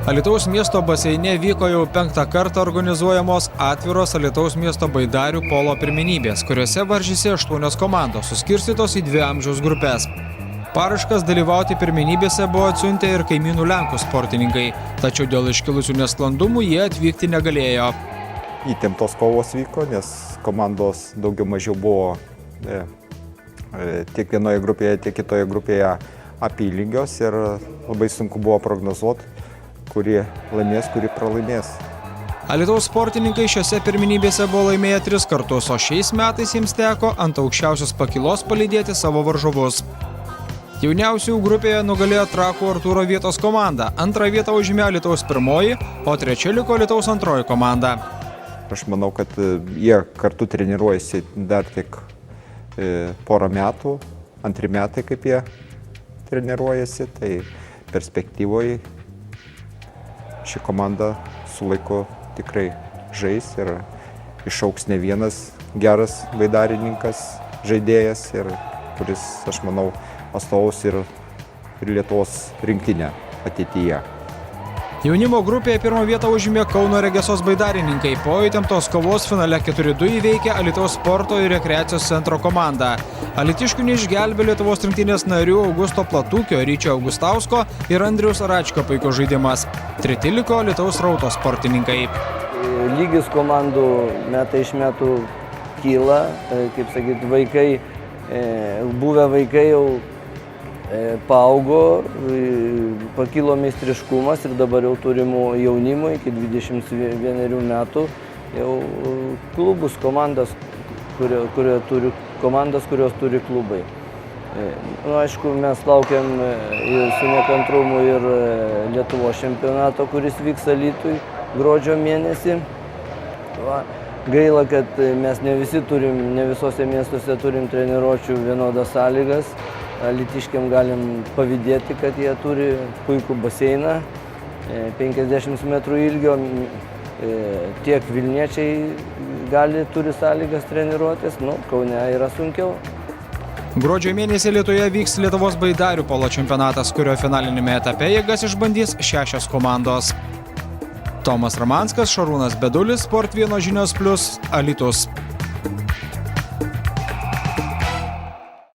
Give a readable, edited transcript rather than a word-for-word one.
Alytaus miesto baseine vyko jau 5. kartą organizuojamos atviros Alytaus miesto baidarių polo pirmenybės, kuriuose varžėsi 8 komandos, suskirstytos į 2 amžiaus grupės. Paraiškas dalyvauti pirmenybėse buvo atsiuntę ir kaimynų Lenkų sportininkai, tačiau dėl iškilusių nesklandumų jie atvykti negalėjo. Įtemptos kovos vyko, nes komandos daugiau mažiau buvo tiek vienoje grupėje, tiek kitoje grupėje apylygios ir labai sunku buvo prognozuoti, kuri laimės, kuri pralaimės. Alytaus sportininkai šiose pirmenybėse buvo laimėję 3 kartus, o šiais metais jiems teko ant aukščiausios pakylos palydėti savo varžovus. Jauniausių grupėje nugalėjo Trakų Artūro Vietos komanda, 2. vietą užėmė Alytaus 1, o 3 liko Alytaus 2 komanda. Aš manau, kad jie kartu treniruojasi dar tik porą metų, 2 metai kaip jie treniruojasi, tai perspektyvoje ši komanda su laiku tikrai žais ir išauks ne vienas geras baidarininkas, žaidėjas, ir kuris, aš manau, atstovaus ir Lietuvos rinktinę ateityje. Jaunimo grupėje 1 vietą užėmė Kauno Regesos baidarininkai. Po įtemptos kovos finale 4-2 įveikė Alytaus sporto ir rekreacijos centro komandą. Alytiškių neišgelbė Lietuvos rinktinės narių Augusto Platūkio, Ryčio Augustausko ir Andriaus Račkio puikus žaidimas. 3 liko Alytaus Rauto sportininkai. Lygis komandų metai iš metų kyla, kaip sakyti, vaikai, buvę vaikai jau paaugo, pakilo meistriškumas ir dabar jau turimų jaunimo iki 21 metų jau klubus, komandas, kurios turi klubai. Aišku, mes laukiam su nekantrumu ir Lietuvos čempionato, kuris vyks Alytui gruodžio mėnesį. Gaila, kad mes ne visose miestuose turim treniruočių vienodas sąlygas. Alytiškiam galim pavydėti, kad jie turi puikų baseiną, 50 metrų ilgio, tiek Vilniečiai turi sąlygas treniruotis, Kaune yra sunkiau. Gruodžio mėnesį Lietuvoje vyks Lietuvos baidarių polo čempionatas, kurio finalinėme etape jėgas išbandys 6 komandos. Tomas Ramanskas, Šarūnas Bedulis, Sport 1 žinios +, Alytus.